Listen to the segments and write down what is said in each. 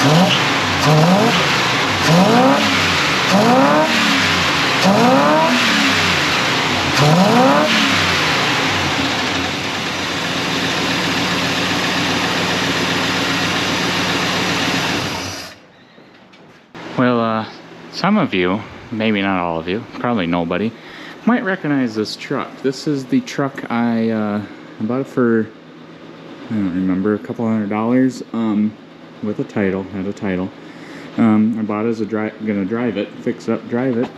Well, some of you, maybe not all of you, probably nobody, might recognize this truck. This is the truck I bought it for, I don't remember, a couple $100, with a title, had a title. I bought it as gonna drive it, fix it up, drive it.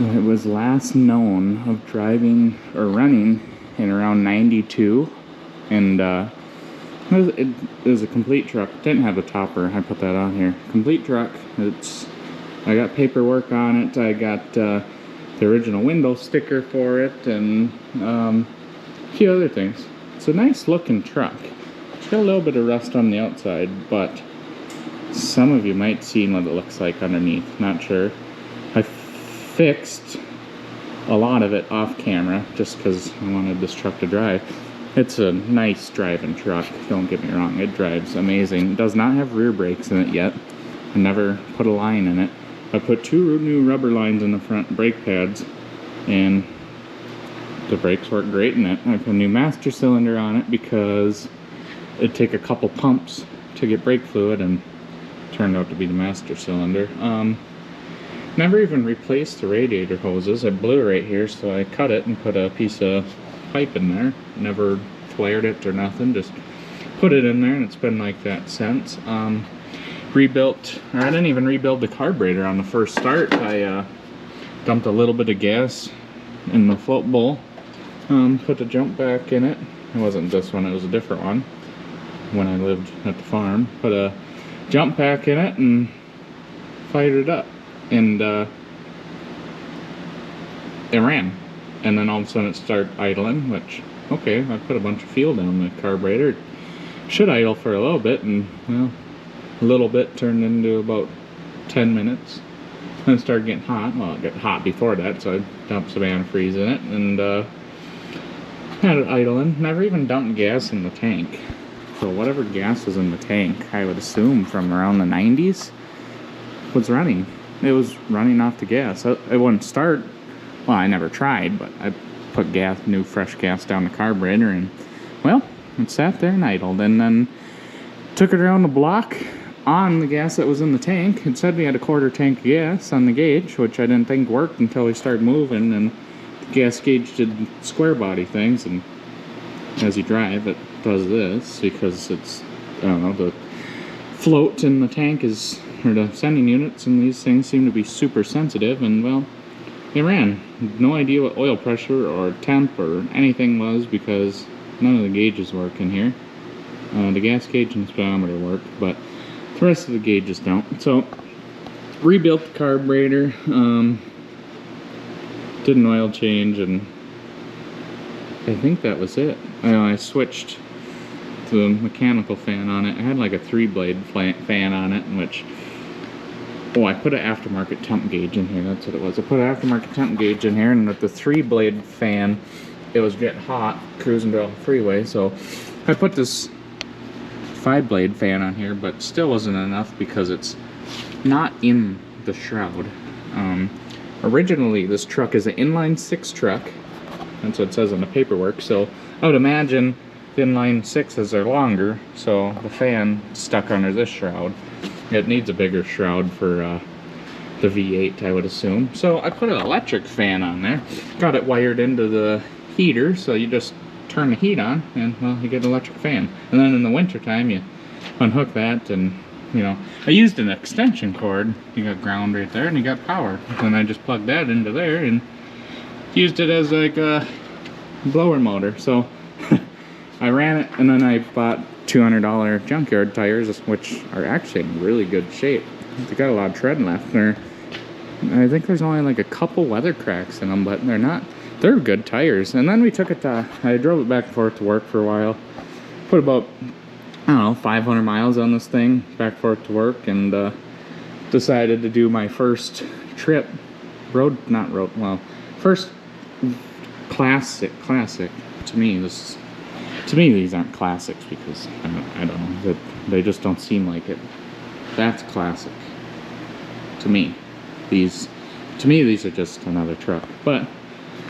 It was last known of driving or running in around 92, and it was a complete truck. Didn't have a topper. I put that on here. Complete truck. I got paperwork on it. I got the original window sticker for it, and a few other things. It's a nice looking truck. It's got a little bit of rust on the outside, but some of you might have seen what it looks like underneath. Not sure. I fixed a lot of it off camera just because I wanted this truck to drive. It's a nice driving truck, don't get me wrong, it drives amazing. It does not have rear brakes in it yet. I never put a line in it. I put 2 new rubber lines in the front brake pads, and the brakes work great in it. I put a new master cylinder on it because it'd take a couple pumps to get brake fluid, and it turned out to be the master cylinder. Never even replaced the radiator hoses. I blew right here, so I cut it and put a piece of pipe in there. Never flared it or nothing, just put it in there, and it's been like that since. Rebuilt, or I didn't even rebuild the carburetor on the first start. I dumped a little bit of gas in the float bowl, put the jump back in it. It wasn't this one, it was a different one when I lived at the farm. Put a jump pack in it and fired it up, and it ran. And then all of a sudden it started idling, which, okay, I put a bunch of fuel down the carburetor. It should idle for a little bit, and, well, a little bit turned into about 10 minutes. Then it started getting hot. Well, it got hot before that, so I dumped some antifreeze in it, and had it idling. Never even dumped gas in the tank. So whatever gas was in the tank, I would assume from around the 90s, was running. It was running off the gas. It wouldn't start. Well, I never tried, but I put new fresh gas down the carburetor, and, well, it sat there and idled. And then took it around the block on the gas that was in the tank. It said we had a 1/4 tank of gas on the gauge, which I didn't think worked until we started moving, and the gas gauge did square body things, and as you drive, it does this, because it's, I don't know, the float in the tank is, or the sending units and these things seem to be super sensitive, and, well, it ran. No idea what oil pressure or temp or anything was, because none of the gauges work in here. The gas gauge and speedometer work, but the rest of the gauges don't. So, rebuilt the carburetor, did an oil change, and I think that was it. I switched to a mechanical fan on it. I had like a 3-blade fan on it, in which, oh, I put an aftermarket temp gauge in here. That's what it was. I put an aftermarket temp gauge in here, and with the 3-blade fan, it was getting hot cruising down the freeway. So I put this 5-blade fan on here, but still wasn't enough because it's not in the shroud. Originally, this truck is an inline 6 truck. That's what it says on the paperwork. So I would imagine the inline 6s are longer, so the fan stuck under this shroud. It needs a bigger shroud for the V8, I would assume. So I put an electric fan on there. Got it wired into the heater, so you just turn the heat on, and, well, you get an electric fan. And then in the winter time, you unhook that, and, you know, I used an extension cord. You got ground right there, and you got power. And I just plugged that into there, and used it as like a blower motor. So I ran it, and then I bought $200 junkyard tires, which are actually in really good shape. They got a lot of tread left there. I think there's only like a couple weather cracks in them, but they're good tires. And then we took it to, I drove it back and forth to work for a while. Put about, I don't know, 500 miles on this thing, back and forth to work, and decided to do my first trip, first classic to me, this To me, these aren't classics because I don't know, that they just don't seem like it. That's classic to me. These are just another truck. But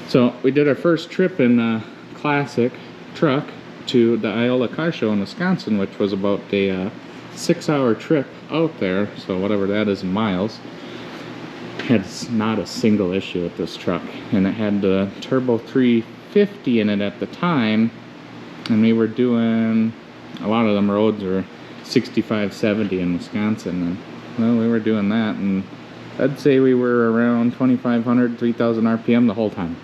so we did our first trip in a classic truck to the Iola Car Show in Wisconsin, which was about a 6-hour trip out there. So whatever that is in miles. Had not a single issue with this truck, and it had the turbo 350 in it at the time, and we were doing a lot of them roads were 65, 70 in Wisconsin, and well, we were doing that, and I'd say we were around 2,500, 3,000 RPM the whole time,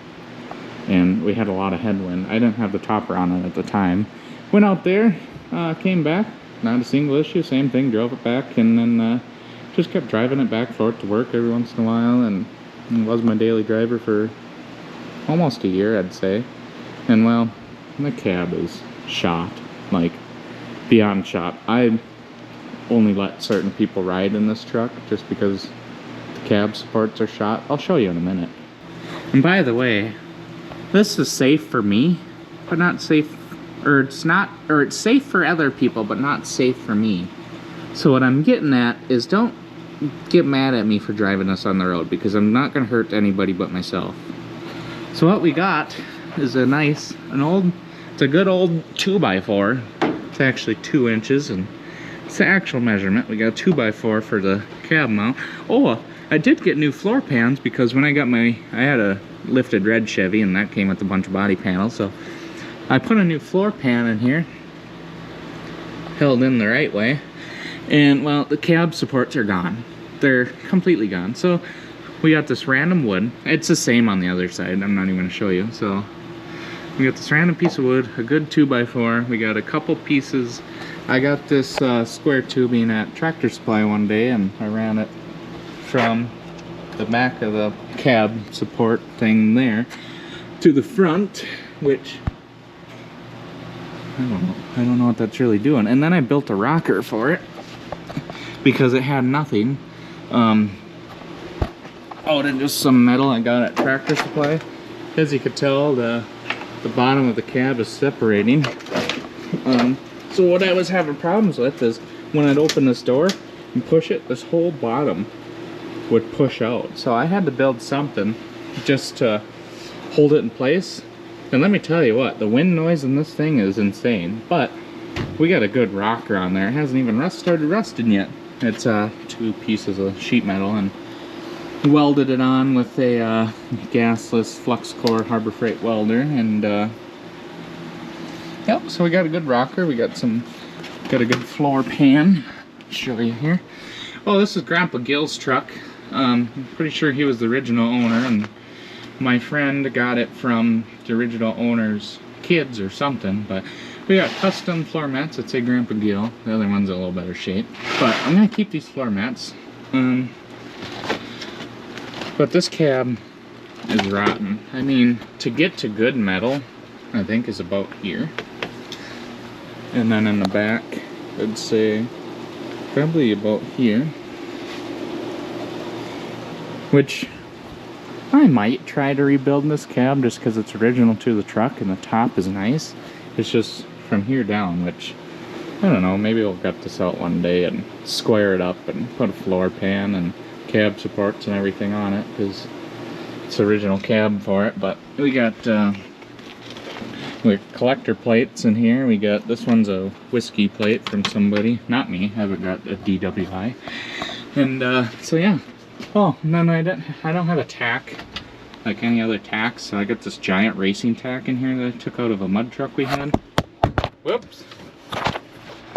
and we had a lot of headwind. I didn't have the topper on it at the time. Went out there, came back, not a single issue, same thing, drove it back, and then just kept driving it back forth to work every once in a while, and it was my daily driver for almost a year, I'd say. And well, the cab is shot, like beyond shot. I only let certain people ride in this truck just because the cab supports are shot. I'll show you in a minute. And by the way, this is safe for me, but not safe, or it's safe for other people, but not safe for me. So what I'm getting at is, don't get mad at me for driving this on the road, because I'm not going to hurt anybody but myself. So what we got is it's a good old 2x4. It's actually 2 inches, and it's the actual measurement. We got a 2x4 for the cab mount. Oh, I did get new floor pans, because when I had a lifted red Chevy, and that came with a bunch of body panels, so I put a new floor pan in here, held in the right way. And well, the cab supports are gone. They're completely gone. So we got this random wood. It's the same on the other side. I'm not even going to show you. So we got this random piece of wood, a good 2x4. We got a couple pieces. I got this square tubing at Tractor Supply one day, and I ran it from the back of the cab support thing there to the front, which I don't know what that's really doing. And then I built a rocker for it, because it had nothing out of just some metal I got at Tractor Supply. As you could tell, the bottom of the cab is separating. So what I was having problems with is when I'd open this door and push it, this whole bottom would push out. So I had to build something just to hold it in place. And let me tell you what, the wind noise in this thing is insane. But we got a good rocker on there. It hasn't even started rusting yet. It's 2 pieces of sheet metal, and welded it on with a gasless flux core Harbor Freight welder, and yep. So we got a good rocker. We got a good floor pan. I'll show you here. Oh, this is Grandpa Gil's truck. I'm pretty sure he was the original owner, and my friend got it from the original owner's kids or something, but we got custom floor mats that say Grandpa Gil. The other one's in a little better shape. But I'm going to keep these floor mats. But this cab is rotten. I mean, to get to good metal, I think is about here. And then in the back, I'd say probably about here. Which I might try to rebuild this cab just because it's original to the truck and the top is nice. It's just from here down, which I don't know, maybe we'll gut this out one day and square it up and put a floor pan and cab supports and everything on it, because it's the original cab for it. But we got collector plates in here. We got, this one's a whiskey plate from somebody, not me. I haven't got a DWI. And so yeah. Oh, no, I don't have a tack like any other tacks. So I got this giant racing tack in here that I took out of a mud truck we had. Whoops.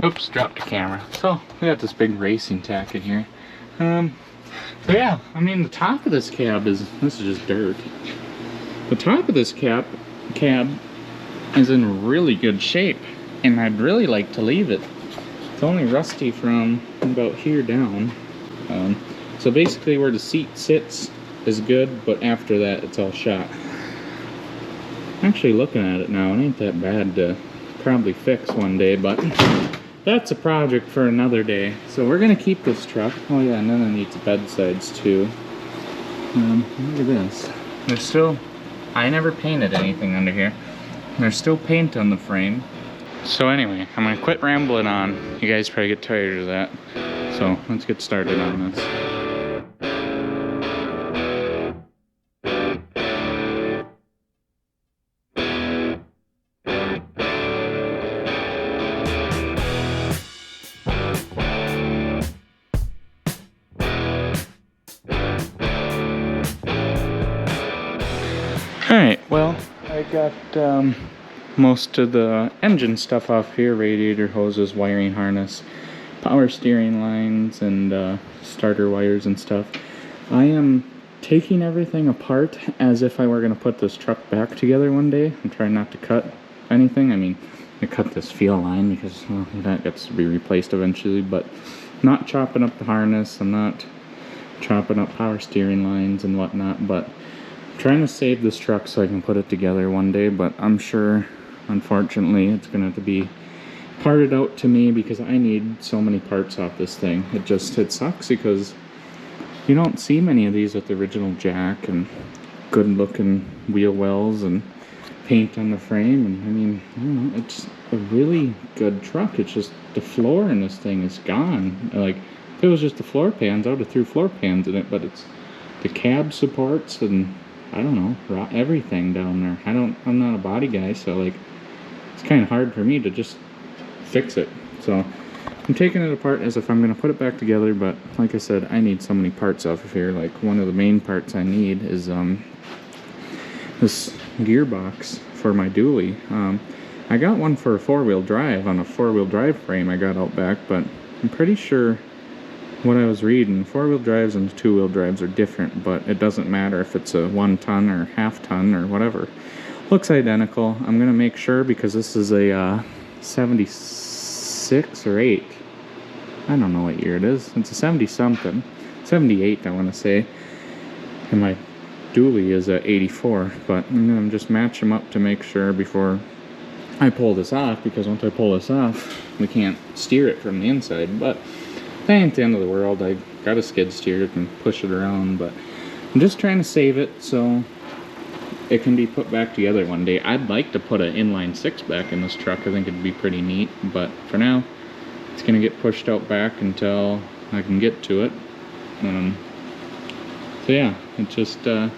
Oops, dropped the camera. So we got this big racing tack in here. So yeah, I mean, the top of this cab is just dirt. The top of this cab is in really good shape, and I'd really like to leave it. It's only rusty from about here down. So basically where the seat sits is good, but after that it's all shot. Actually looking at it now, it ain't that bad to probably fix one day, but that's a project for another day. So we're gonna keep this truck. Oh yeah, and then it needs bedsides too. Look at this. There's still, I never painted anything under here. There's still paint on the frame. So anyway, I'm gonna quit rambling on. You guys probably get tired of that. So let's get started on this. Alright, well, I got most of the engine stuff off here, radiator hoses, wiring harness, power steering lines, and starter wires and stuff. I am taking everything apart as if I were going to put this truck back together one day. I'm trying not to cut anything. I mean, I cut this fuel line because well, that gets to be replaced eventually, but not chopping up the harness. I'm not chopping up power steering lines and whatnot, but trying to save this truck so I can put it together one day. But I'm sure, unfortunately, it's going to have to be parted out to me because I need so many parts off this thing. It sucks because you don't see many of these with the original jack and good looking wheel wells and paint on the frame. And I mean, I don't know, it's a really good truck. It's just the floor in this thing is gone. Like, if it was just the floor pans, I would have threw floor pans in it, but it's the cab supports and I don't know, everything down there. I'm not a body guy, so like, it's kind of hard for me to just fix it. So I'm taking it apart as if I'm going to put it back together, but like I said, I need so many parts off of here. Like, one of the main parts I need is this gearbox for my dually. I got one for a four-wheel drive on a four-wheel drive frame I got out back, but I'm pretty sure what I was reading, four-wheel drives and two-wheel drives are different, but it doesn't matter if it's a 1 ton or half ton or whatever. Looks identical. I'm gonna make sure because this is a 76 or 8. I don't know what year it is. It's a 70 something, 78 I want to say, and my dually is a 84. But I'm gonna just match them up to make sure before I pull this off, because once I pull this off, we can't steer it from the inside. But that ain't the end of the world. I got a skid steer and push it around, but I'm just trying to save it so it can be put back together one day. I'd like to put an inline 6 back in this truck. I think it'd be pretty neat, but for now it's gonna get pushed out back until I can get to it. So yeah, it's just trying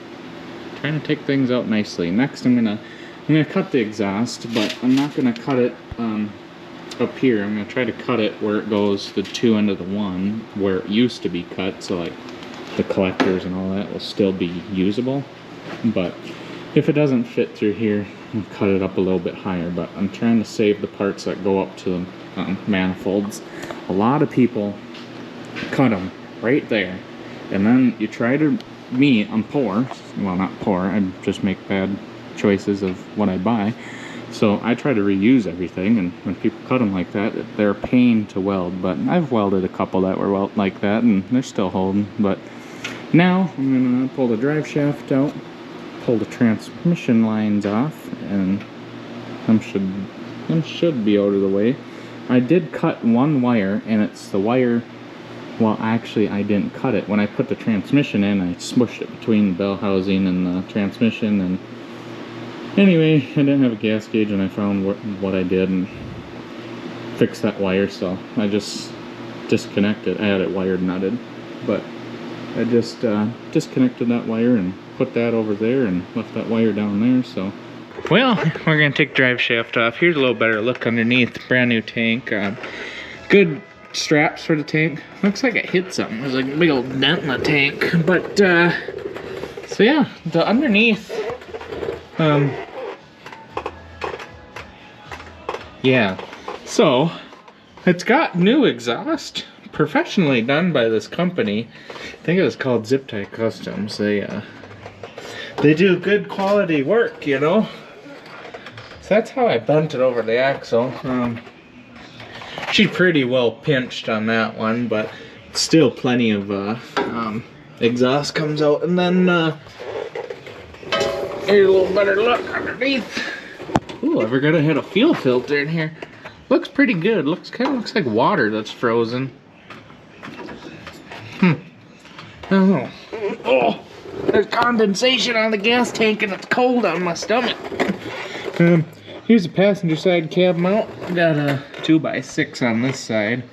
to take things out nicely. Next I'm gonna cut the exhaust, but I'm not gonna cut it up here. I'm going to try to cut it where it goes the 2 end of the 1 where it used to be cut, so like the collectors and all that will still be usable. But if it doesn't fit through here, I'll cut it up a little bit higher. But I'm trying to save the parts that go up to the manifolds. A lot of people cut them right there, and then you try to, I'm poor, well, not poor, I just make bad choices of what I buy. So I try to reuse everything, and when people cut them like that, they're a pain to weld. But I've welded a couple that were like that, and they're still holding. But now I'm gonna pull the drive shaft out, pull the transmission lines off, and them should be out of the way. I did cut one wire, and it's the wire. Well, actually, I didn't cut it. When I put the transmission in, I smushed it between the bell housing and the transmission, and anyway, I didn't have a gas gauge, and I found what I did and fixed that wire, so I just disconnected. I had it wired nutted, but I just disconnected that wire and put that over there and left that wire down there. So, well, we're gonna take drive shaft off. Here's a little better look underneath. Brand new tank. Good straps for the tank. Looks like it hit something. There's like a big old dent in the tank. But so yeah, the underneath. Yeah, so it's got new exhaust, professionally done by this company. I think it was called Zip Tie Customs. They do good quality work, you know. So that's how I bent it over the axle. She's pretty well pinched on that one, but still plenty of exhaust comes out. And then here's a little better look underneath. Ooh, I forgot I had a fuel filter in here. Looks pretty good. Kind of looks like water that's frozen. Oh, there's condensation on the gas tank and it's cold on my stomach. Here's a passenger side cab mount. Got a 2x6 on this side.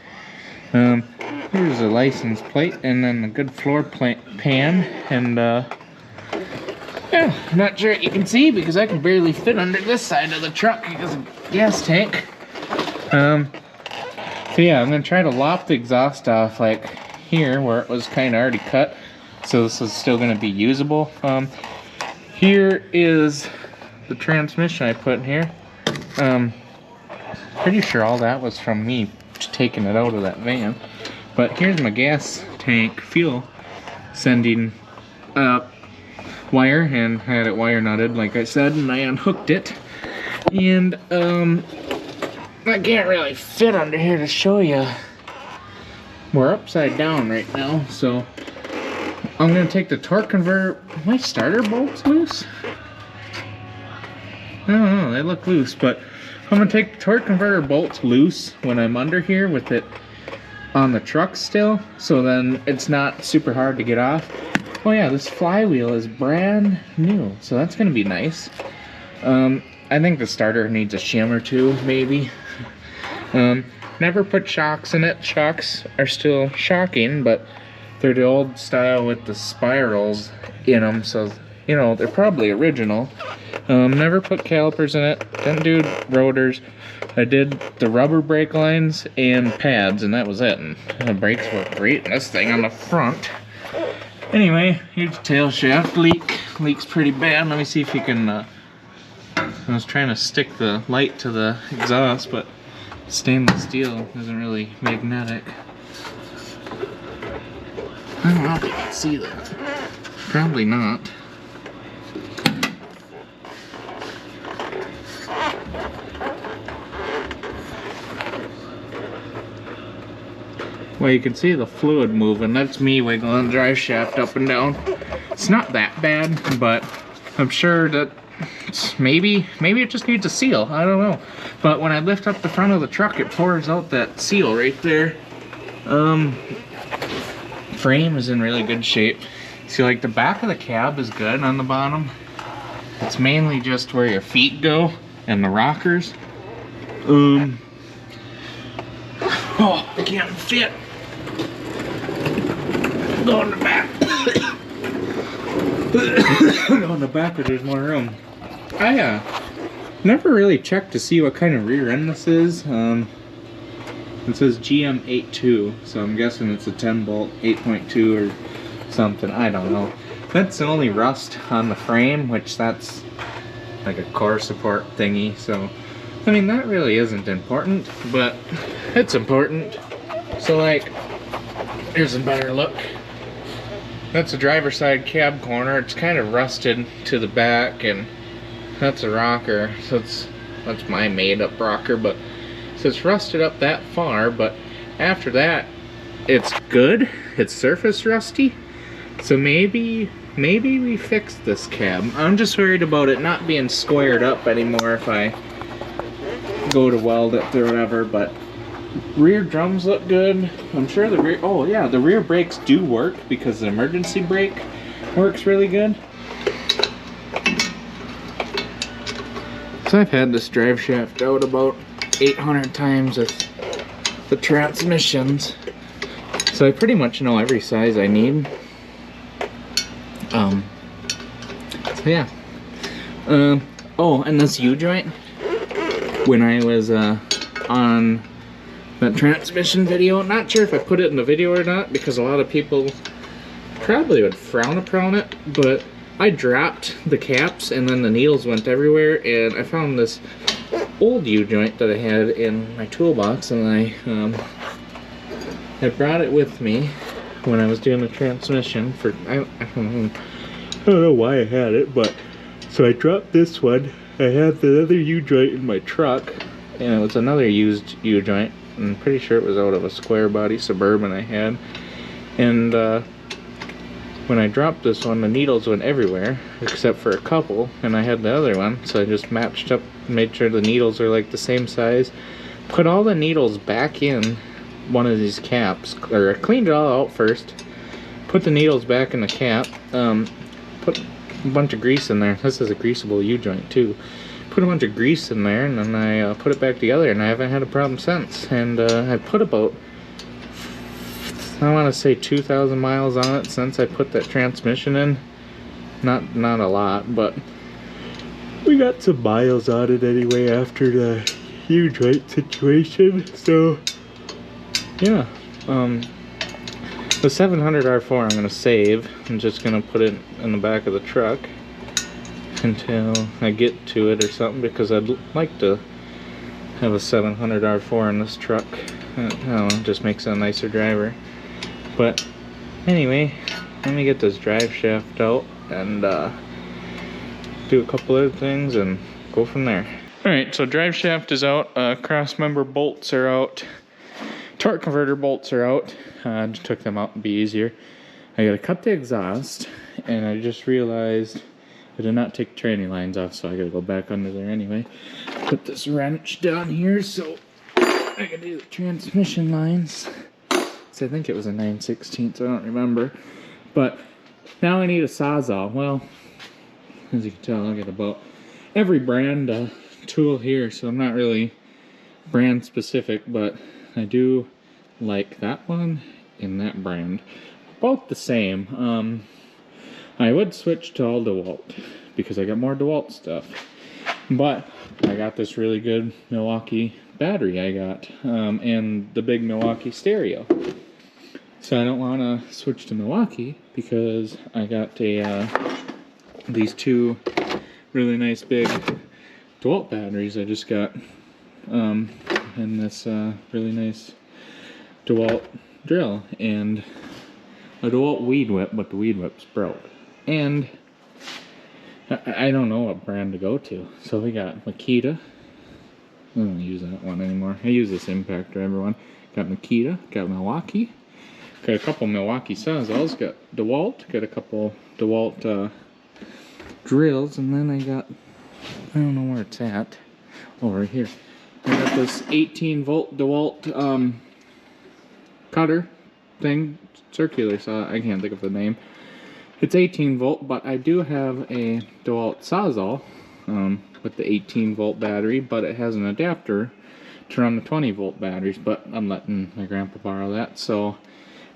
Here's a license plate and then a good floor pan. And yeah, I'm not sure you can see because I can barely fit under this side of the truck because of the gas tank. So yeah, I'm gonna try to lop the exhaust off like here where it was kind of already cut. So this is still gonna be usable. Here is the transmission I put in here. Pretty sure all that was from me taking it out of that van. But here's my gas tank fuel sending wire, and I had it wire knotted like I said, and I unhooked it. And I can't really fit under here to show you. We're upside down right now, so I'm gonna take the torque converter. My starter bolts loose? I don't know, they look loose, but I'm gonna take the torque converter bolts loose when I'm under here with it on the truck still, so then it's not super hard to get off. Oh yeah, this flywheel is brand new, so that's gonna be nice. I think the starter needs a shim or two, maybe. Never put shocks in it. Shocks are still shocking, but they're the old style with the spirals in them, so you know they're probably original. Never put calipers in it. Didn't do rotors. I did the rubber brake lines and pads, and that was it. And the brakes work great. And this thing on the front. Anyway, here's the tail shaft leak. Leaks pretty bad. Let me see if you can. I was trying to stick the light to the exhaust, but stainless steel isn't really magnetic. I don't know if you can see that. Probably not. Well, you can see the fluid moving. That's me wiggling the drive shaft up and down. It's not that bad, but I'm sure that maybe it just needs a seal. I don't know. But when I lift up the front of the truck, it pours out that seal right there. Frame is in really good shape. See, like the back of the cab is good on the bottom. It's mainly just where your feet go and the rockers. Oh, I can't fit. Go in the back. Go in the back where there's more room. I never really checked to see what kind of rear end this is. It says GM82, so I'm guessing it's a 10 bolt 8.2 or something. I don't know. That's the only rust on the frame, which that's like a core support thingy. So I mean that really isn't important, but it's important. So like, here's a better look. That's a driver's side cab corner. It's kind of rusted to the back, and that's a rocker. So that's my made-up rocker, but so it's rusted up that far. But after that, it's good. It's surface rusty. So maybe we fix this cab. I'm just worried about it not being squared up anymore if I go to weld it or whatever. But rear drums look good. I'm sure the rear, oh yeah, the rear brakes do work because the emergency brake works really good. So I've had this drive shaft out about 800 times with the transmissions. So I pretty much know every size I need. So yeah. Oh, and this U-joint, when I was on that transmission video, not sure if I put it in the video or not because a lot of people probably would frown upon it, but I dropped the caps and then the needles went everywhere, and I found this old U-joint that I had in my toolbox, and I brought it with me when I was doing the transmission for, I don't know why I had it, but so I dropped this one. I had the other U-joint in my truck, and it was another used U-joint. I'm pretty sure it was out of a square body Suburban I had. And when I dropped this one, the needles went everywhere except for a couple, and I had the other one, so I just matched up, made sure the needles are like the same size, put all the needles back in one of these caps, or I cleaned it all out first, put the needles back in the cap, put a bunch of grease in there. This is a greasable U-joint too. Put put a bunch of grease in there, and then I put it back together, and I haven't had a problem since. And I put about, I want to say 2,000 miles on it since I put that transmission in. Not a lot, but we got some miles on it anyway after the huge weight situation. So yeah, the 700 R4 I'm gonna save. I'm just gonna put it in the back of the truck until I get to it or something, because I'd like to have a 700 R4 in this truck. I don't know, it just makes it a nicer driver. But anyway, let me get this drive shaft out and do a couple other things and go from there. Alright, so drive shaft is out, cross member bolts are out, torque converter bolts are out. I just took them out to be easier. I gotta cut the exhaust, and I just realized I did not take the tranny lines off, so I gotta go back under there anyway. Put this wrench down here so I can do the transmission lines. So I think it was a 9/16, I don't remember. But now I need a Sawzall. Well, as you can tell, I got about every brand tool here, so I'm not really brand specific, but I do like that one and that brand. Both the same. I would switch to all DeWalt because I got more DeWalt stuff. But I got this really good Milwaukee battery I got, and the big Milwaukee stereo. So I don't want to switch to Milwaukee because I got these two really nice big DeWalt batteries I just got, and this really nice DeWalt drill and a DeWalt weed whip, but the weed whip's broke. And I don't know what brand to go to. So we got Makita. I don't use that one anymore. I use this Impact Driver one. Got Makita, got Milwaukee. Got a couple Milwaukee Sawzalls, got DeWalt, got a couple DeWalt drills, and then I got, I don't know where it's at, over here. I got this 18 volt DeWalt cutter thing, circular saw, I can't think of the name. It's 18 volt, but I do have a DeWalt Sawzall with the 18 volt battery, but it has an adapter to run the 20 volt batteries, but I'm letting my grandpa borrow that, so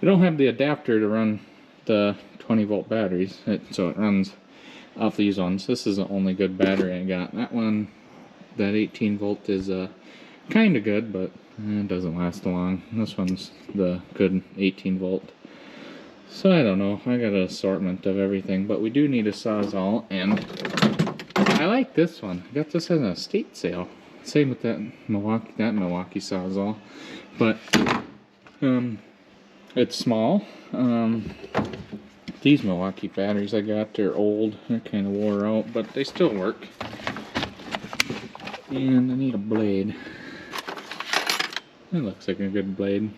I don't have the adapter to run the 20 volt batteries, so it runs off these ones. This is the only good battery I got. That one, that 18 volt is kind of good, but it doesn't last long. This one's the good 18 volt. So I don't know, I got an assortment of everything, but we do need a Sawzall, and I like this one. I got this at an estate sale. Same with that Milwaukee Sawzall, but it's small. These Milwaukee batteries I got, they're old, they're kind of wore out, but they still work. And I need a blade. That looks like a good blade.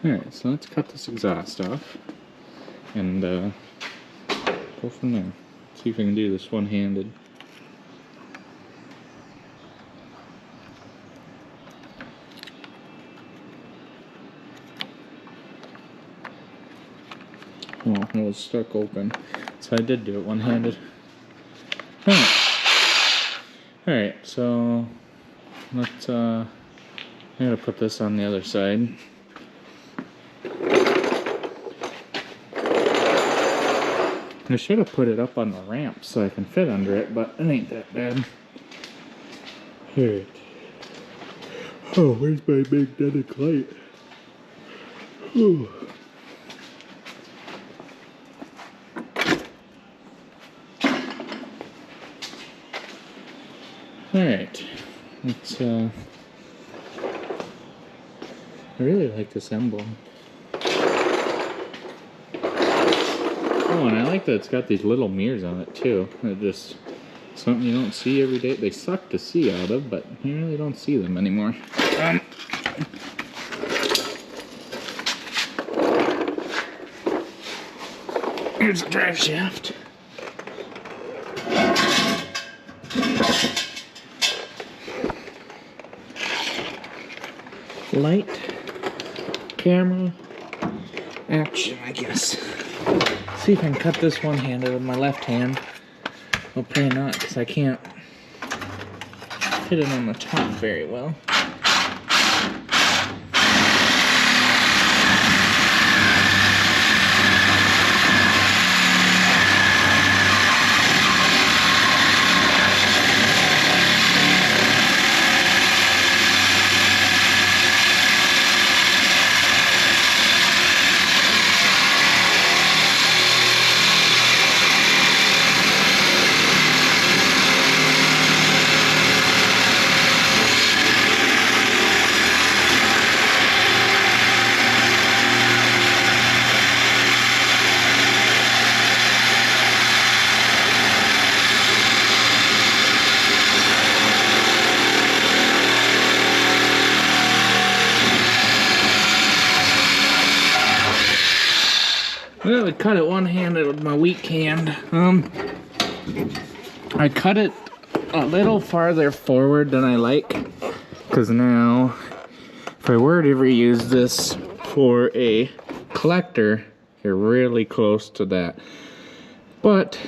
Alright, so let's cut this exhaust off and go from there. See if I can do this one-handed. Oh, it was stuck open, so I did do it one-handed. Alright, so let's I gotta put this on the other side. I should have put it up on the ramp so I can fit under it, but it ain't that bad. Alright. Oh, where's my magnetic light? Oh. Alright. Let's I really like this emblem. Oh, and I like that it's got these little mirrors on it too. They're just something you don't see every day. They suck to see out of, but you really don't see them anymore. Here's the drive shaft. Light, camera, action, I guess. See if I can cut this one-handed with my left hand. Well, probably not, because I can't fit it on the top very well. Well, I cut it one-handed with my weak hand. I cut it a little farther forward than I like, because now, if I were to ever use this for a collector, you're really close to that. But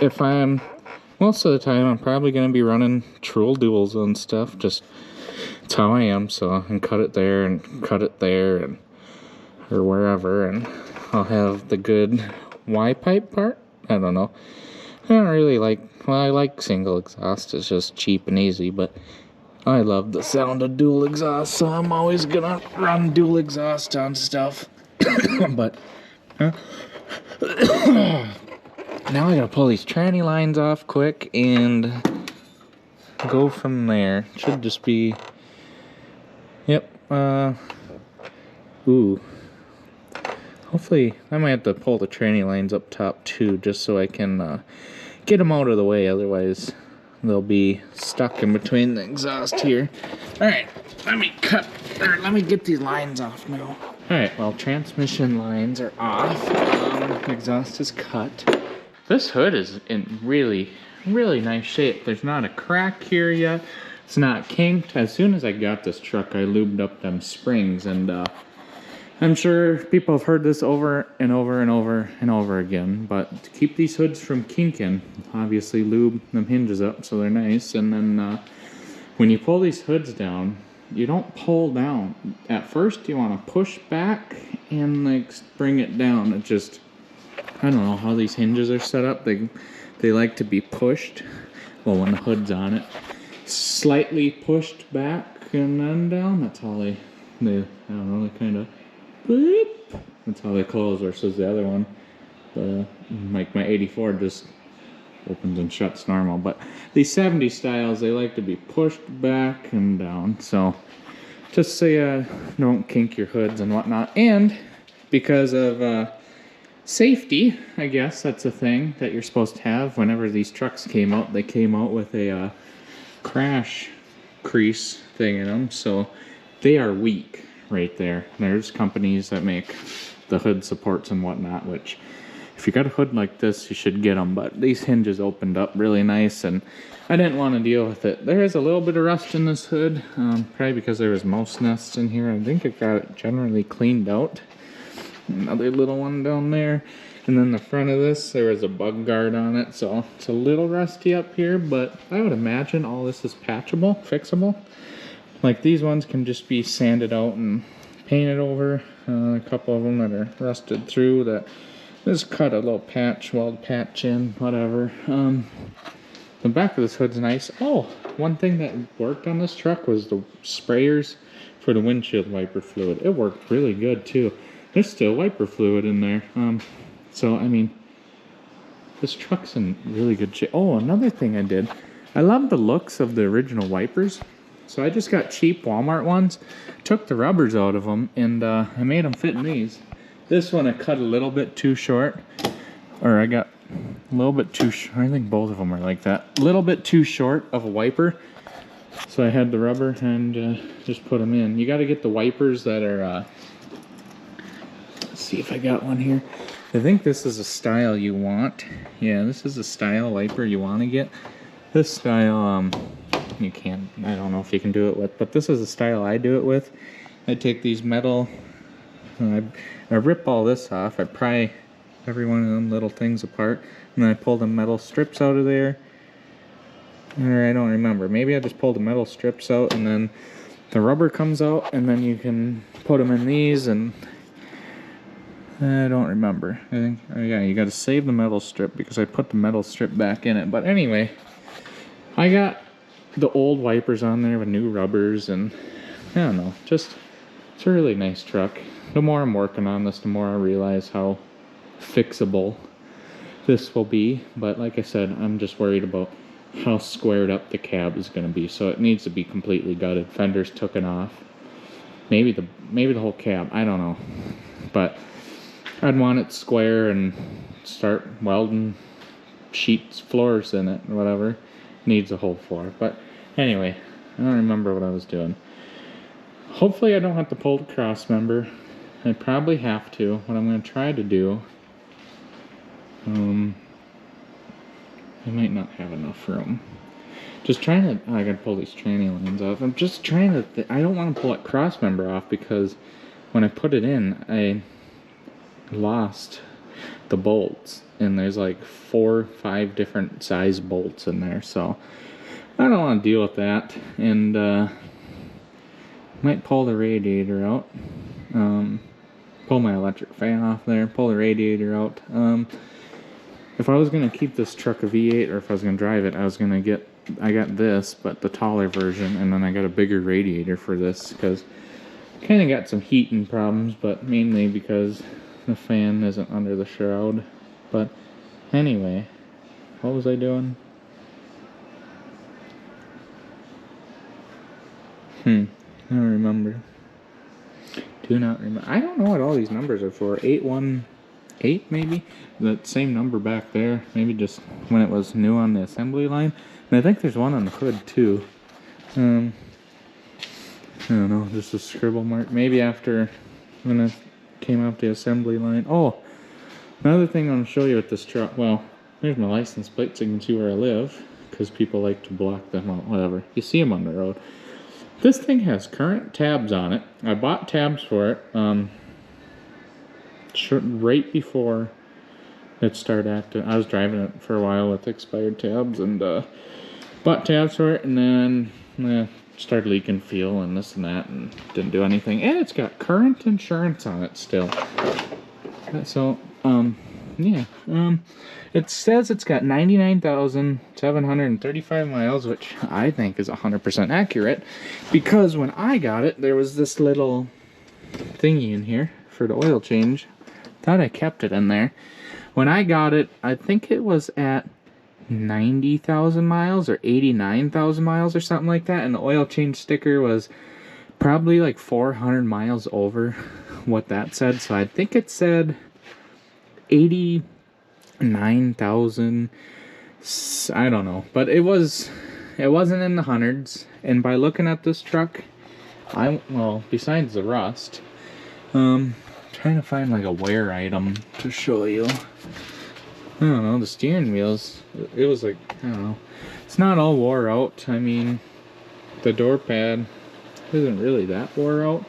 if most of the time, I'm probably going to be running troll duals and stuff. Just, it's how I am. So I can cut it there and cut it there and or wherever, and I'll have the good Y-pipe part. I don't know. I don't really like, well, I like single exhaust. It's just cheap and easy, but I love the sound of dual exhaust, so I'm always gonna run dual exhaust on stuff. But now I gotta pull these tranny lines off quick and go from there. Should just be, yep, ooh. Hopefully, I might have to pull the tranny lines up top too, just so I can get them out of the way. Otherwise, they'll be stuck in between the exhaust here. Alright, let me get these lines off now. Alright, well, transmission lines are off. Exhaust is cut. This hood is in really, really nice shape. There's not a crack here yet. It's not kinked. As soon as I got this truck, I lubed up them springs, and I'm sure people have heard this over and over and over and over again, but to keep these hoods from kinking, obviously lube them hinges up so they're nice, and then when you pull these hoods down, you don't pull down. At first you want to push back and like bring it down. It just, I don't know how these hinges are set up. They like to be pushed, well, when the hood's on it, slightly pushed back and then down. That's how they I don't know, they kind of, boop. That's how they close, versus the other one, like my 84 just opens and shuts normal. But these 70 styles, they like to be pushed back and down. So just so you don't kink your hoods and whatnot. And because of safety, I guess that's a thing that you're supposed to have. Whenever these trucks came out, they came out with a crash crease thing in them. So they are weak. Right there. There's companies that make the hood supports and whatnot, which if you got a hood like this, you should get them. But these hinges opened up really nice, and I didn't want to deal with it. There is a little bit of rust in this hood, probably because there was mouse nests in here. I think it got generally cleaned out. Another little one down there. And then the front of this, there was a bug guard on it, so it's a little rusty up here, but I would imagine all this is patchable, fixable. Like these ones can just be sanded out and painted over. A couple of them that are rusted through, that just cut a little patch, weld patch in, whatever. The back of this hood's nice. Oh, one thing that worked on this truck was the sprayers for the windshield wiper fluid. It worked really good too. There's still wiper fluid in there. So I mean, this truck's in really good shape. Oh, another thing I did, I love the looks of the original wipers. So I just got cheap Walmart ones, took the rubbers out of them, and I made them fit in these. This one I cut a little bit too short, or I got a little bit too short. I think both of them are like that. A little bit too short of a wiper. So I had the rubber and just put them in. You got to get the wipers that are, let's see if I got one here. I think this is a style you want. Yeah, this is a style wiper you want to get. This style, you can, I don't know if you can do it with, but this is the style I do it with. I take these metal, I rip all this off, I pry every one of them little things apart, and then I pull the metal strips out of there, Or I don't remember. Maybe I just pulled the metal strips out and then the rubber comes out and then you can put them in these, and I don't remember. I think, oh yeah, you got to save the metal strip because I put the metal strip back in it. But anyway, I got the old wipers on there with new rubbers, and I don't know, just, it's a really nice truck. The more I'm working on this, the more I realize how fixable this will be. But like I said, I'm just worried about how squared up the cab is going to be. So it needs to be completely gutted. Fenders taken off. Maybe the whole cab. I don't know. But I'd want it square and start welding sheets, floors in it, or whatever. Needs a whole floor. But anyway, I don't remember what I was doing. Hopefully I don't have to pull the cross member. I probably have to. What I'm going to try to do, I might not have enough room. Just trying to, oh, I gotta pull these tranny lines off. I'm just trying to, I don't want to pull that cross member off because when I put it in, I lost the bolts. And there's like 4 or 5 different size bolts in there. So I don't want to deal with that. And might pull the radiator out. Pull my electric fan off there. Pull the radiator out. If I was going to keep this truck a V8, or if I was going to drive it, I got this, but the taller version, and then I got a bigger radiator for this, because I kind of got some heating problems, but mainly because the fan isn't under the shroud. But anyway, what was I doing? I don't remember. Do not remember. I don't know what all these numbers are for. 818 maybe? That same number back there. Maybe just when it was new on the assembly line. And I think there's one on the hood too. I don't know, just a scribble mark. Maybe after when it came off the assembly line. Oh, another thing I want to show you with this truck. Well, there's my license plate so you can see where I live. Because people like to block them out, whatever. You see them on the road. This thing has current tabs on it. I bought tabs for it right before it started acting. I was driving it for a while with expired tabs, and bought tabs for it, and then started leaking fuel and this and that, and didn't do anything. And it's got current insurance on it still. So, yeah. It says it's got 99,735 miles, which I think is 100% accurate, because when I got it, there was this little thingy in here for the oil change. Thought I kept it in there. When I got it, I think it was at 90,000 miles or 89,000 miles or something like that, and the oil change sticker was probably like 400 miles over what that said. So I think it said 89,000, I don't know, but it wasn't in the hundreds. And by looking at this truck, well, besides the rust, trying to find like a wear item to show you. I don't know, the steering wheels, it was like, I don't know, it's not all wore out. I mean, the door pad isn't really that wore out.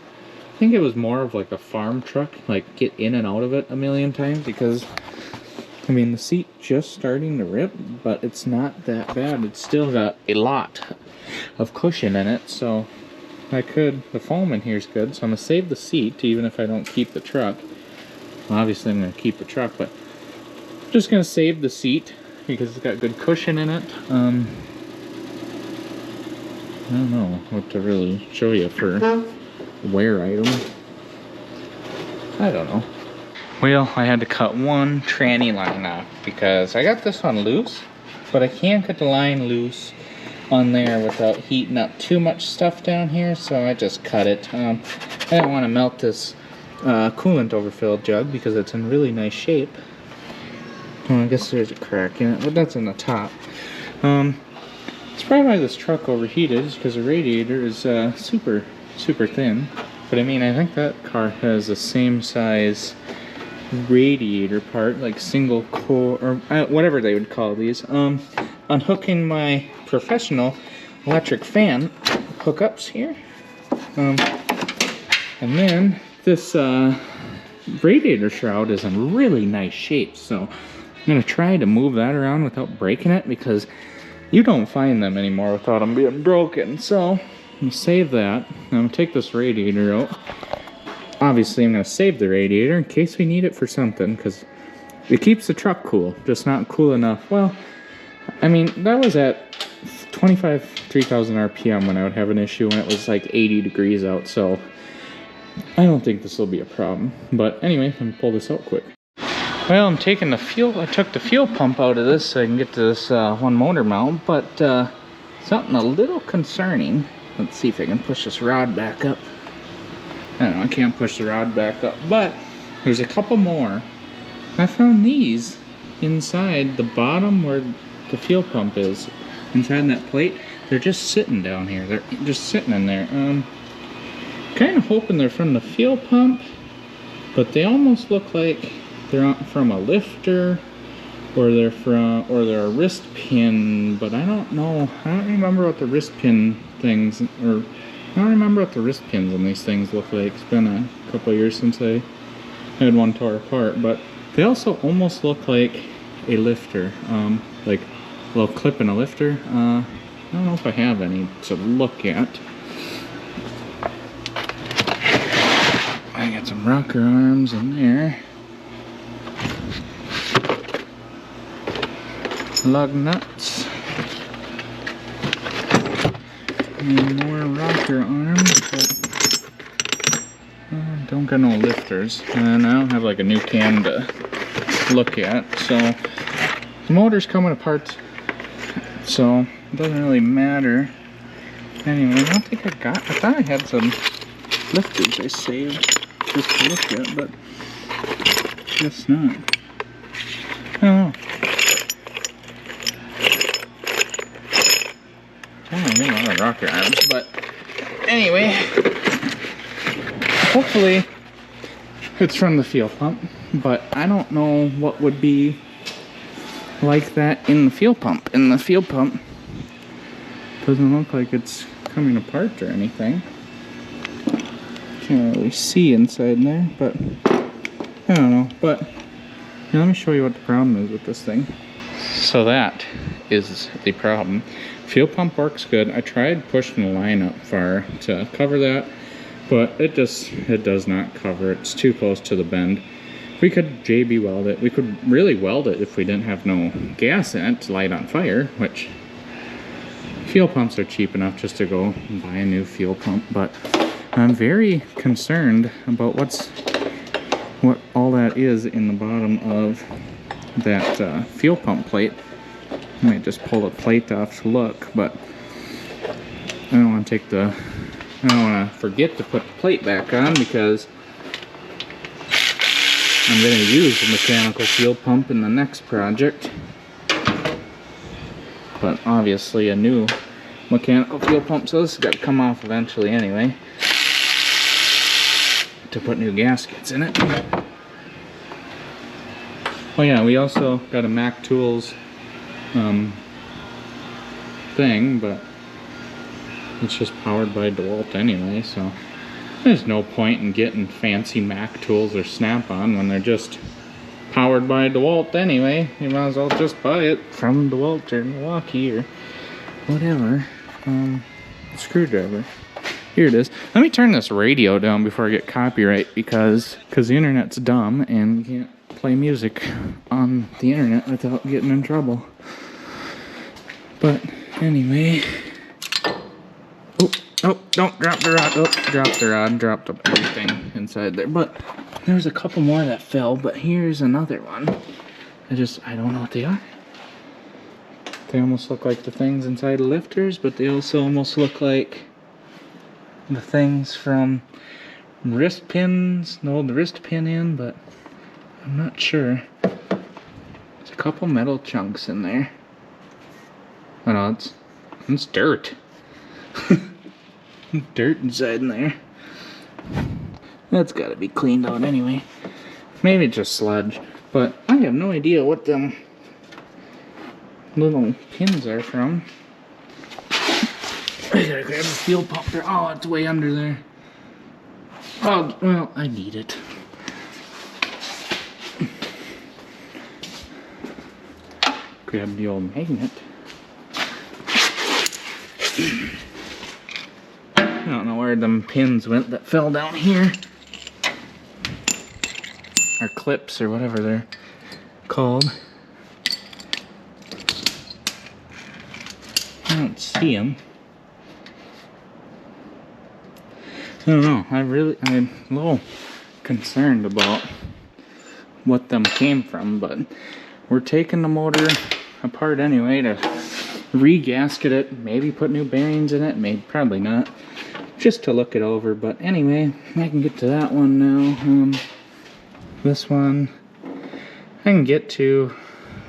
I think it was more of like a farm truck, like get in and out of it a million times, because I mean, the seat just starting to rip, but it's not that bad. It's still got a lot of cushion in it, so the foam in here is good, so I'm going to save the seat, even if I don't keep the truck. Well, obviously I'm going to keep the truck, but I'm just going to save the seat, because it's got good cushion in it. I don't know what to really show you for wear item. I don't know. Well, I had to cut one tranny line off because I got this one loose, but I can't get the line loose on there without heating up too much stuff down here, so I just cut it. I didn't want to melt this coolant overfill jug because it's in really nice shape. Well, I guess there's a crack in it, but that's in the top. It's probably why this truck overheated, is because the radiator is super thin. But I mean, I think that car has the same size radiator part, like single core, or whatever they would call these. Unhooking my professional electric fan hookups here. And then this radiator shroud is in really nice shape, so I'm going to try to move that around without breaking it, because You don't find them anymore without them being broken. So, I'm gonna save that. I'm gonna take this radiator out. Obviously, I'm gonna save the radiator in case we need it for something, because it keeps the truck cool, just not cool enough. Well, I mean, that was at 3,000 RPM when I would have an issue when it was like 80 degrees out, so I don't think this will be a problem. But anyway, I'm gonna pull this out quick. Well, I'm taking the fuel, I took the fuel pump out of this so I can get to this one motor mount, but something a little concerning. Let's see if I can push this rod back up. I don't know, I can't push the rod back up, but there's a couple more. I found these inside the bottom where the fuel pump is. Inside that plate, they're just sitting down here. They're just sitting in there. Kind of hoping they're from the fuel pump, but they almost look like they're from a lifter, or they're a wrist pin. But I don't know. I don't remember what the wrist pin things, or I don't remember what the wrist pins on these things look like. It's been a couple of years since I had one tore apart, but they also almost look like a lifter, like a little clip in a lifter. I don't know if I have any to look at. I got some rocker arms in there. Lug nuts. And more rocker arms, but don't got no lifters. And I don't have like a new cam to look at, so the motor's coming apart, so it doesn't really matter. Anyway, I don't think I thought I had some lifters I saved just to look at, but guess not. I don't know. I think a lot of rocker arms, but anyway, hopefully it's from the fuel pump, but I don't know what would be like that in the fuel pump. In the fuel pump, doesn't look like it's coming apart or anything. Can't really see inside there, but I don't know. But here, let me show you what the problem is with this thing. So that is the problem. Fuel pump works good. I tried pushing the line up far to cover that, but it does not cover it. It's too close to the bend. We could JB weld it. We could really weld it if we didn't have no gas in it to light on fire, which fuel pumps are cheap enough just to go and buy a new fuel pump. But I'm very concerned about what all that is in the bottom of that fuel pump plate. I might just pull the plate off to look, but I don't want to forget to put the plate back on, because I'm going to use a mechanical fuel pump in the next project. But obviously a new mechanical fuel pump, so this has got to come off eventually anyway, to put new gaskets in it. Oh yeah, we also got a Mac Tools thing, but it's just powered by DeWalt anyway, so there's no point in getting fancy Mac Tools or Snap-on when they're just powered by DeWalt anyway. You might as well just buy it from DeWalt or Milwaukee or whatever. Screwdriver. Here it is. Let me turn this radio down before I get copyright, because the internet's dumb and you can't play music on the internet without getting in trouble. But anyway, oh, don't drop the rod. Oh, dropped the rod, dropped up everything inside there. But there's a couple more that fell, but here's another one. I don't know what they are. They almost look like the things inside the lifters, but they also almost look like the things from wrist pins, the old wrist pin in, but I'm not sure. There's a couple metal chunks in there. Oh no, it's dirt. Dirt inside in there. That's gotta be cleaned out anyway. Maybe just sludge, but I have no idea what them little pins are from. I gotta grab the fuel pump there. Oh, it's way under there. Oh, well, I need it. Grab the old magnet. where them pins went that fell down here. Or clips or whatever they're called. I don't see them. I don't know. I'm a little concerned about what them came from, but we're taking the motor apart anyway to re-gasket it, maybe put new bearings in it, maybe probably not, just to look it over. But anyway, I can get to that one now. This one I can get to.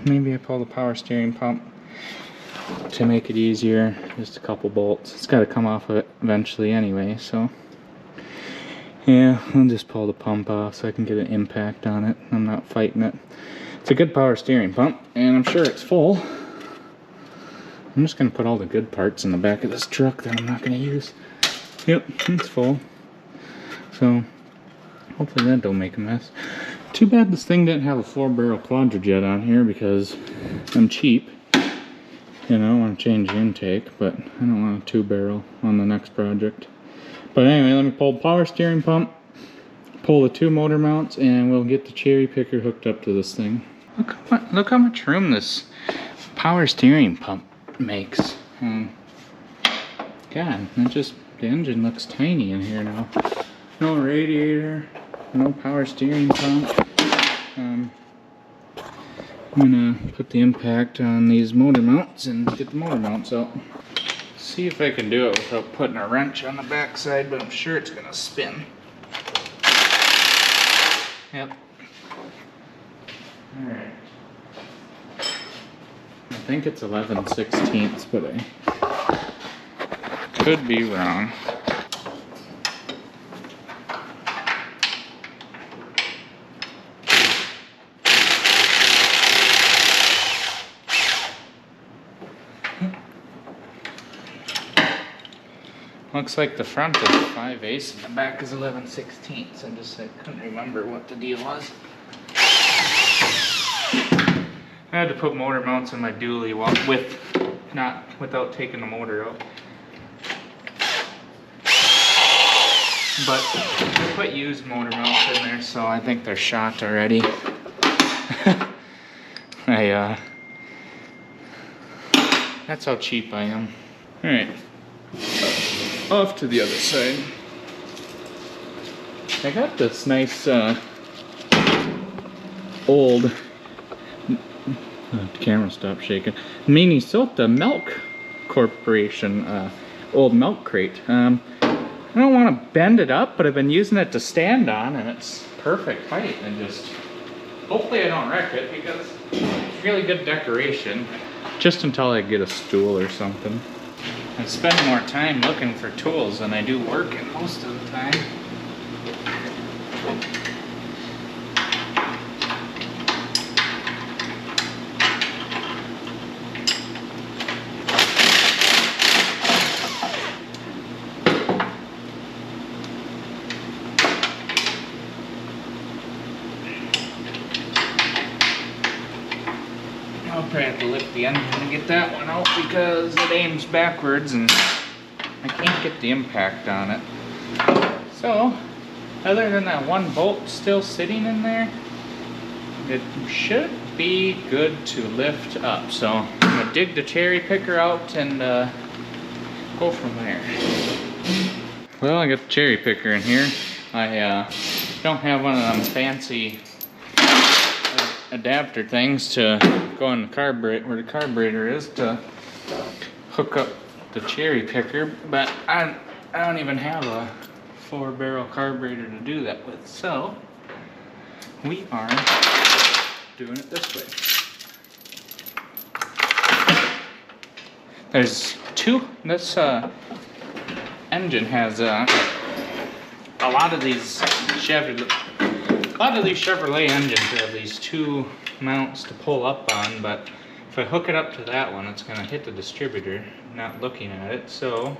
Maybe I pull the power steering pump to make it easier. Just a couple bolts. It's got to come off of it eventually anyway, so yeah, I'll just pull the pump off so I can get an impact on it. I'm not fighting it. It's a good power steering pump, and I'm sure it's full. I'm just going to put all the good parts in the back of this truck that I'm not going to use. Yep, it's full. So, hopefully that don't make a mess. Too bad this thing didn't have a 4-barrel quadrajet on here because I'm cheap. You know, I want to change the intake, but I don't want a 2-barrel on the next project. But anyway, let me pull the power steering pump, pull the 2 motor mounts, and we'll get the cherry picker hooked up to this thing. Look how much room this power steering pump makes. God, the engine looks tiny in here now. No radiator, no power steering pump. I'm gonna put the impact on these motor mounts and get the motor mounts out. See if I can do it without putting a wrench on the backside, but I'm sure it's gonna spin. Yep. Alright. I think it's 11/16, but I could be wrong. Looks like the front is 5/8 and the back is 11/16. I couldn't remember what the deal was. I had to put motor mounts in my dually without taking the motor out. But I put used motor mounts in there, so I think they're shot already. That's how cheap I am. Alright. Off to the other side. I got this nice old the camera stopped shaking. Minnesota Milk Corporation old milk crate. I don't want to bend it up, but I've been using it to stand on, and it's perfect height. And just hopefully I don't wreck it because it's really good decoration. Just until I get a stool or something. I spend more time looking for tools than I do working most of the time. I'll probably have to lift the engine to get that one out because it aims backwards and I can't get the impact on it. So, other than that one bolt still sitting in there, it should be good to lift up. So, I'm going to dig the cherry picker out and go from there. Well, I got the cherry picker in here. I don't have one of them fancy adapter things to go on the carburetor, where the carburetor is, to hook up the cherry picker, but I don't even have a 4-barrel carburetor to do that with, so we are doing it this way. There's this engine has a lot of these Chevrolet engines have these 2 mounts to pull up on, but if I hook it up to that one, it's going to hit the distributor, not looking at it. So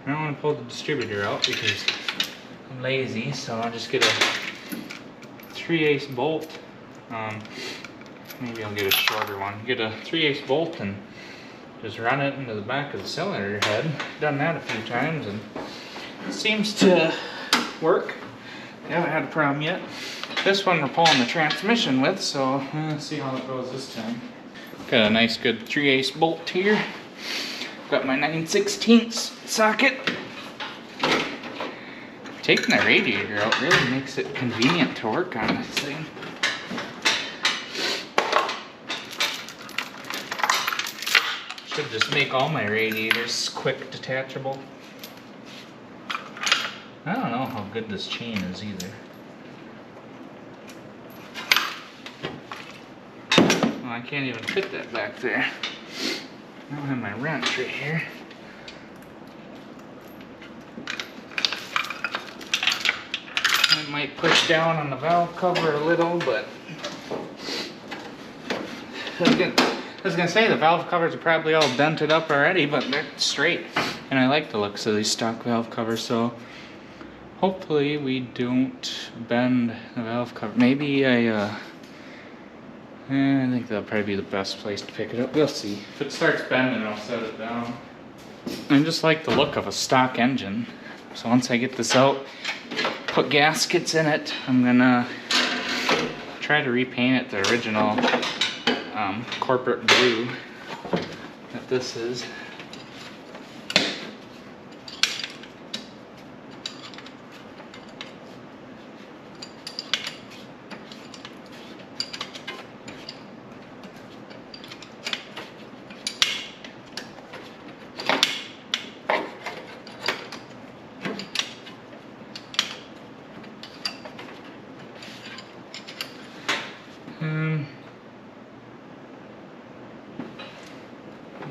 I don't want to pull the distributor out because I'm lazy, so I'll just get a 3/8 bolt. Maybe I'll get a shorter one. Get a 3/8 bolt and just run it into the back of the cylinder head. Done that a few times, and seems to work. I haven't had a problem yet. This one we're pulling the transmission with, so let's see how it goes this time. Got a nice good 3/8 bolt here. Got my 9/16 socket. Taking the radiator out really makes it convenient to work on this thing. Should just make all my radiators quick detachable. I don't know how good this chain is either. Well, I can't even fit that back there. I don't have my wrench right here. I might push down on the valve cover a little, but I was gonna say the valve covers are probably all dented up already, but they're straight. And I like the looks of these stock valve covers, so hopefully we don't bend the valve cover. Maybe I think that'll probably be the best place to pick it up. We'll see. If it starts bending, I'll set it down. I just like the look of a stock engine. So once I get this out, put gaskets in it, I'm gonna try to repaint it the original corporate blue that this is.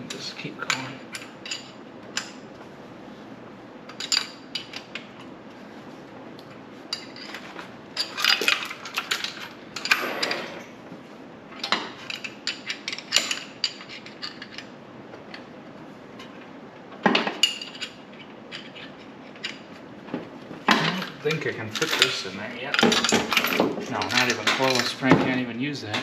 Just keep going. I don't think I can fit this in there yet. No, not even close. Frank can't even use that.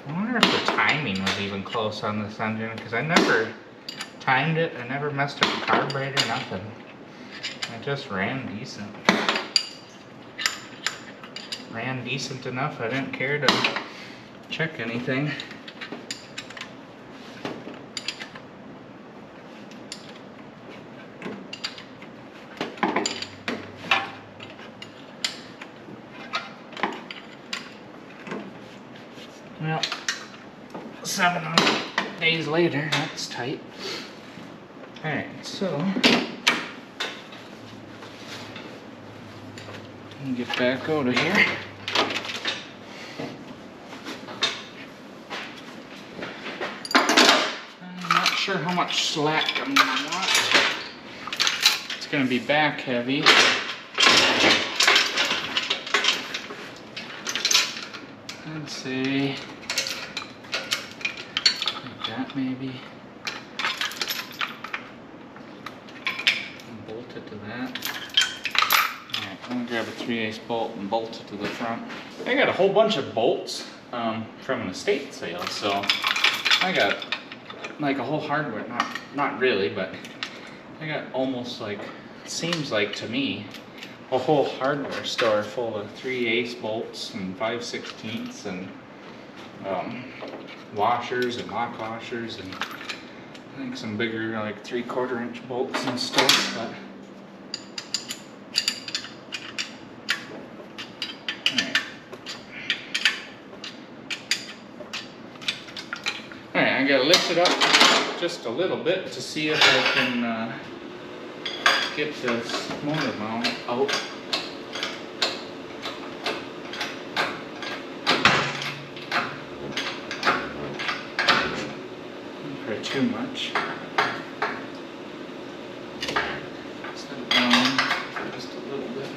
I wonder if the timing was even close on this engine, because I never timed it. I never messed up the carburetor, nothing. It just ran decent. Ran decent enough, I didn't care to check anything. Well, 700 days later, that's tight. Alright, so let me get back out of here. I'm not sure how much slack I'm gonna want. It's gonna be back heavy. Let's see. Like that maybe. And bolt it to that. Alright, I'm gonna grab a 3/8 bolt and bolt it to the front. I got a whole bunch of bolts from an estate sale, so I got like a whole hardware, not really, but I got almost like, seems like to me, a whole hardware store full of 3/8 bolts and 5/16 and washers and lock washers and I think some bigger like 3/4 inch bolts and stuff. But alright, I gotta lift it up just a little bit to see if I can get this motor mount out. Not too much. Set it down just a little bit.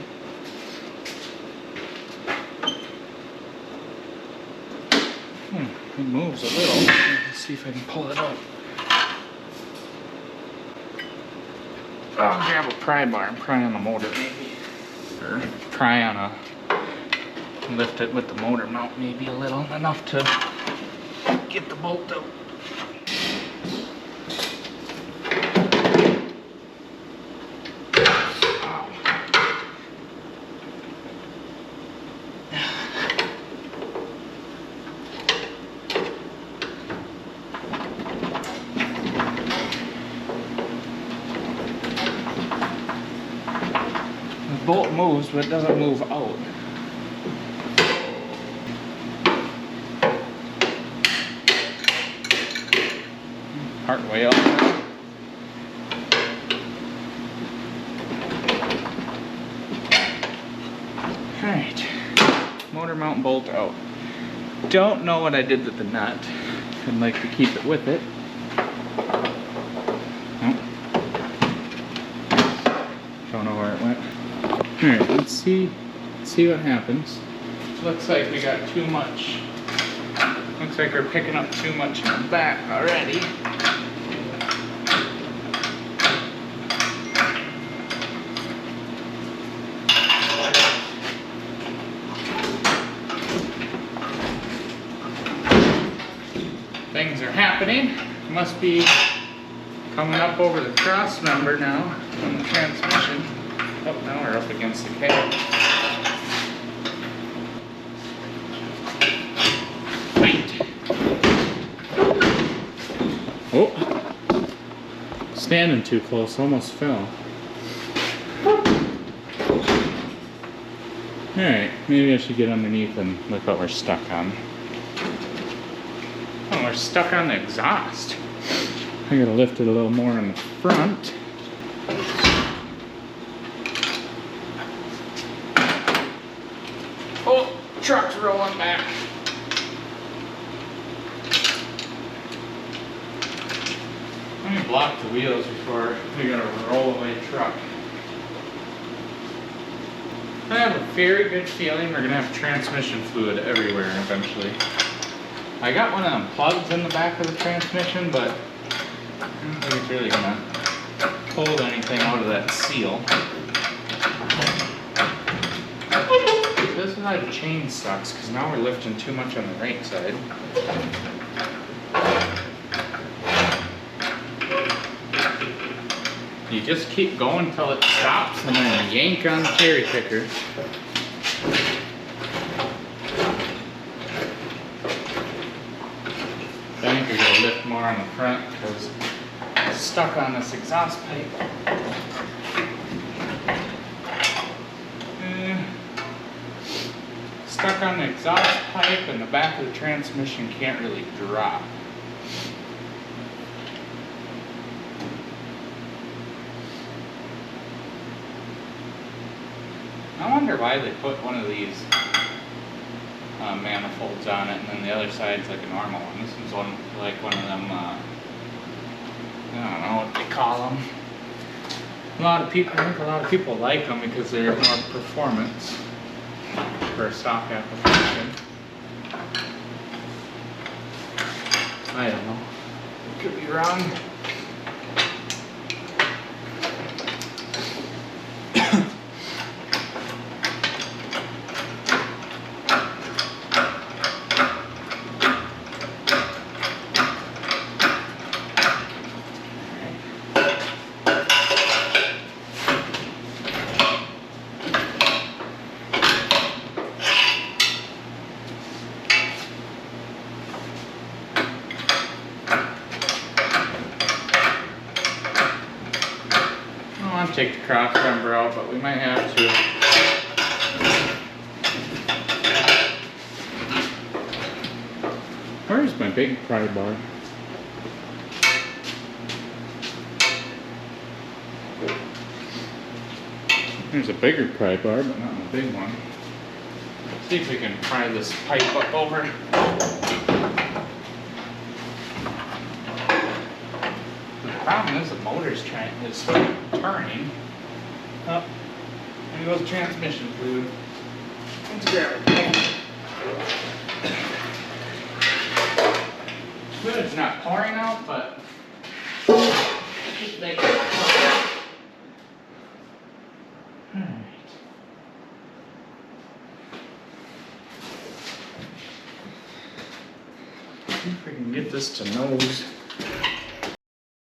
It moves a little. Let's see if I can pull it up. I'll grab a pry bar and pry on the motor maybe. Or try on a, lift it with the motor mount maybe a little, enough to get the bolt out. The bolt moves, but it doesn't move out. Part way up. Alright, motor mount bolt out. Don't know what I did with the nut. I'd like to keep it with it. Nope. Don't know where it went. Alright, let's see what happens. Looks like we got too much. Looks like we're picking up too much in the back already. Things are happening. Must be coming up over the cross member now on the transmission. Oh, now we're up against the cab. Wait. Oh, standing too close, almost fell. Alright, maybe I should get underneath and look what we're stuck on. Oh, we're stuck on the exhaust. I gotta lift it a little more in the front. Oh, truck's rolling back. Let me block the wheels before we got a rollaway truck. I have a very good feeling we're gonna have transmission fluid everywhere eventually. I got one of them plugs in the back of the transmission, but I don't think it's really gonna hold anything out of that seal. This is how the chain sucks, because now we're lifting too much on the right side. You just keep going until it stops and then yank on the cherry picker. I think we're going to lift more on the front because it's stuck on this exhaust pipe. Stuck on the exhaust pipe, and the back of the transmission can't really drop. I wonder why they put one of these manifolds on it, and then the other side's like a normal one. This one's like one of them, I don't know what they call them. I think a lot of people like them because they're more performance for a stock application. I don't know. Could be wrong. Take the cross member out, but we might have to. Where's my big pry bar? There's a bigger pry bar, but not a big one. Let's see if we can pry this pipe up over. The problem is the motor's turning. Oh, there goes the transmission fluid. Let's grab it. Fluid's not pouring out, but keep making it. Alright. See if I can get this to nose.